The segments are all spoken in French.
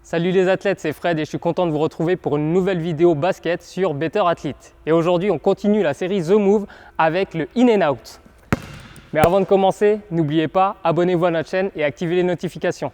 Salut les athlètes, c'est Fred et je suis content de vous retrouver pour une nouvelle vidéo basket sur Better Athlete. Et aujourd'hui, on continue la série The Move avec le In and Out. Mais avant de commencer, n'oubliez pas, abonnez-vous à notre chaîne et activez les notifications.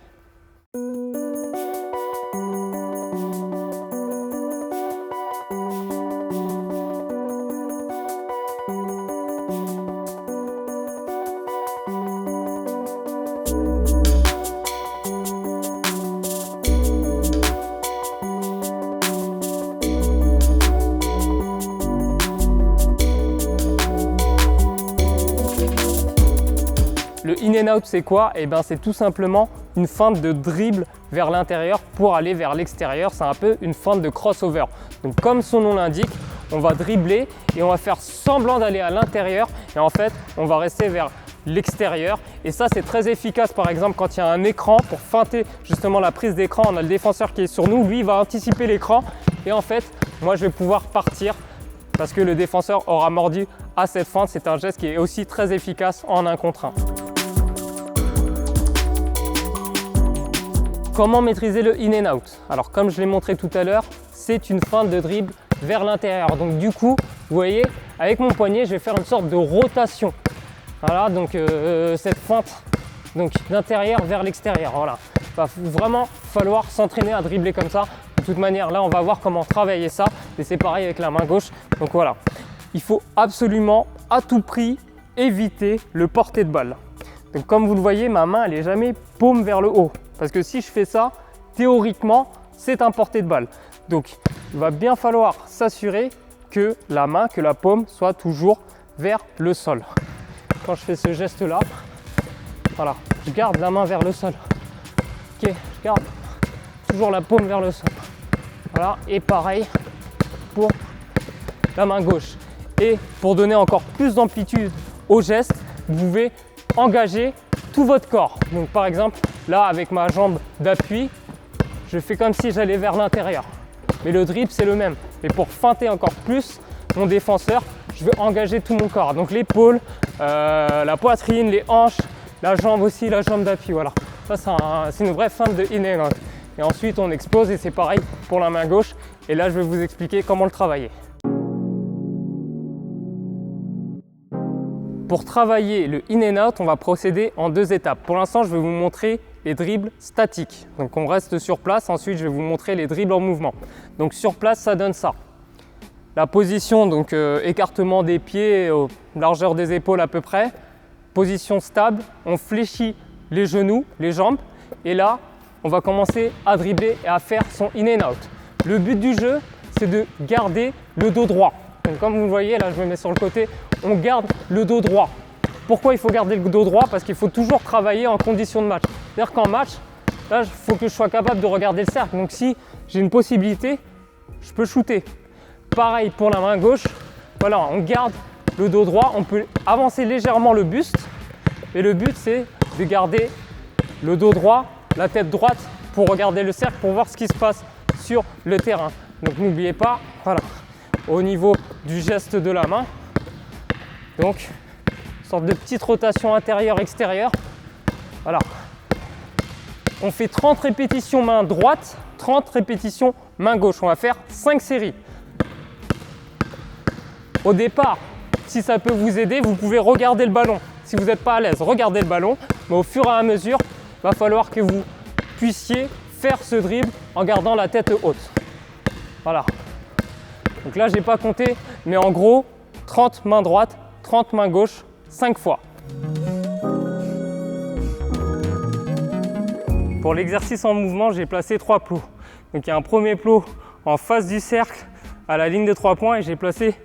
Le in and out, c'est quoi? Eh bien, c'est tout simplement une feinte de dribble vers l'intérieur pour aller vers l'extérieur. C'est un peu une feinte de crossover. Donc, comme son nom l'indique, on va dribbler et on va faire semblant d'aller à l'intérieur. Et en fait, on va rester vers l'extérieur. Et ça, c'est très efficace. Par exemple, quand il y a un écran pour feinter justement la prise d'écran, on a le défenseur qui est sur nous. Lui, il va anticiper l'écran. Et en fait, moi, je vais pouvoir partir parce que le défenseur aura mordu à cette feinte. C'est un geste qui est aussi très efficace en 1 contre 1. Comment maîtriser le in and out? Alors comme je l'ai montré tout à l'heure, c'est une feinte de dribble vers l'intérieur. Donc du coup, vous voyez, avec mon poignet, je vais faire une sorte de rotation. Voilà, donc cette feinte d'intérieur vers l'extérieur. Voilà, il va vraiment falloir s'entraîner à dribbler comme ça. De toute manière, là, on va voir comment travailler ça. Et c'est pareil avec la main gauche. Donc voilà, il faut absolument à tout prix éviter le porté de balle. Donc comme vous le voyez, ma main, elle n'est jamais paume vers le haut. Parce que si je fais ça, théoriquement, c'est un porté de balle. Donc, il va bien falloir s'assurer que la main, que la paume soit toujours vers le sol. Quand je fais ce geste-là, voilà, je garde la main vers le sol. Ok, je garde toujours la paume vers le sol. Voilà, et pareil pour la main gauche. Et pour donner encore plus d'amplitude au geste, vous pouvez engager tout votre corps. Donc par exemple, là avec ma jambe d'appui, je fais comme si j'allais vers l'intérieur. Mais le dribble c'est le même. Et pour feinter encore plus mon défenseur, je vais engager tout mon corps. Donc l'épaule, la poitrine, les hanches, la jambe aussi, la jambe d'appui. Voilà. Ça c'est une vraie feinte de in and out. Et ensuite on explose et c'est pareil pour la main gauche. Et là je vais vous expliquer comment le travailler. Pour travailler le in and out, on va procéder en 2 étapes. Pour l'instant, je vais vous montrer les dribbles statiques. Donc on reste sur place, ensuite je vais vous montrer les dribbles en mouvement. Donc sur place, ça donne ça. La position, donc écartement des pieds, largeur des épaules à peu près. Position stable, on fléchit les genoux, les jambes. Et là, on va commencer à dribbler et à faire son in and out. Le but du jeu, c'est de garder le dos droit. Donc comme vous le voyez, là je me mets sur le côté, on garde le dos droit. Pourquoi il faut garder le dos droit? Parce qu'il faut toujours travailler en condition de match. C'est-à-dire qu'en match, là il faut que je sois capable de regarder le cercle. Donc si j'ai une possibilité, je peux shooter. Pareil pour la main gauche, voilà, on garde le dos droit, on peut avancer légèrement le buste. Et le but c'est de garder le dos droit, la tête droite pour regarder le cercle, pour voir ce qui se passe sur le terrain. Donc n'oubliez pas, voilà, au niveau du geste de la main, donc une sorte de petite rotation intérieure-extérieure. Voilà, on fait 30 répétitions main droite, 30 répétitions main gauche. On va faire 5 séries. Au départ, si ça peut vous aider, vous pouvez regarder le ballon. Si vous n'êtes pas à l'aise, regardez le ballon, mais au fur et à mesure, il va falloir que vous puissiez faire ce dribble en gardant la tête haute. Voilà. Donc là, je n'ai pas compté, mais en gros, 30 main droite, 30 main gauche, 5 fois. Pour l'exercice en mouvement, j'ai placé 3 plots. Donc il y a un premier plot en face du cercle, à la ligne de 3 points, et j'ai placé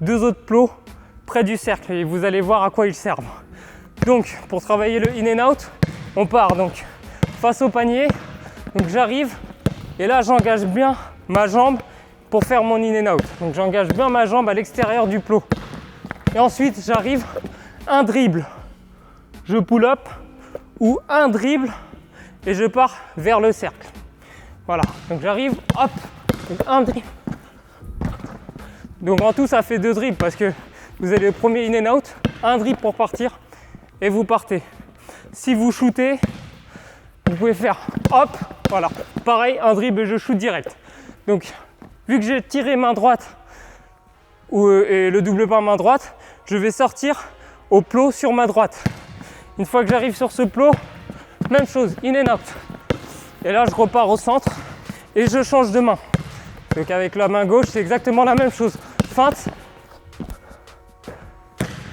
2 autres plots près du cercle. Et vous allez voir à quoi ils servent. Donc, pour travailler le in and out, on part donc face au panier. Donc j'arrive, et là, j'engage bien ma jambe pour faire mon in and out. Donc j'engage bien ma jambe à l'extérieur du plot. Et ensuite j'arrive, un dribble, je pull up, ou un dribble et je pars vers le cercle. Voilà, donc j'arrive, hop, un dribble. Donc en tout ça fait 2 dribbles parce que vous avez le premier in and out, un dribble pour partir et vous partez. Si vous shootez, vous pouvez faire hop, voilà, pareil, un dribble et je shoot direct. Donc, vu que j'ai tiré main droite et le double pas main droite, je vais sortir au plot sur ma droite. Une fois que j'arrive sur ce plot, même chose, in and out. Et là, je repars au centre et je change de main. Donc avec la main gauche, c'est exactement la même chose. Feinte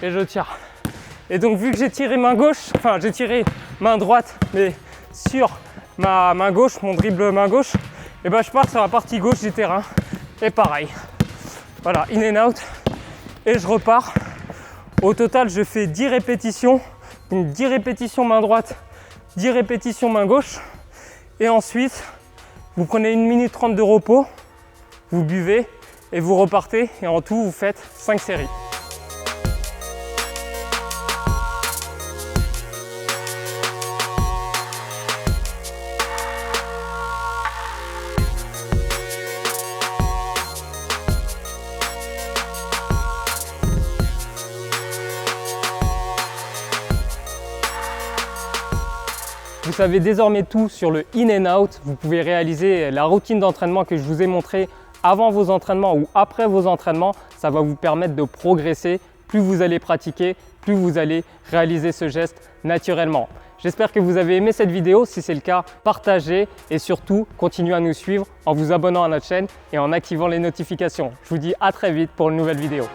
et je tire. Et donc vu que j'ai tiré main gauche, enfin j'ai tiré main droite, mais sur ma main gauche, mon dribble main gauche, et ben je pars sur la partie gauche du terrain. Et pareil. Voilà, in and out. Et je repars. Au total, je fais 10 répétitions. Donc 10 répétitions main droite, 10 répétitions main gauche. Et ensuite, vous prenez 1 minute 30 de repos, vous buvez et vous repartez. Et en tout, vous faites 5 séries. Vous savez désormais tout sur le in and out. Vous pouvez réaliser la routine d'entraînement que je vous ai montré avant vos entraînements ou après vos entraînements. Ça va vous permettre de progresser. Plus vous allez pratiquer, plus vous allez réaliser ce geste naturellement. J'espère que vous avez aimé cette vidéo. Si c'est le cas, partagez et surtout, continuez à nous suivre en vous abonnant à notre chaîne et en activant les notifications. Je vous dis à très vite pour une nouvelle vidéo.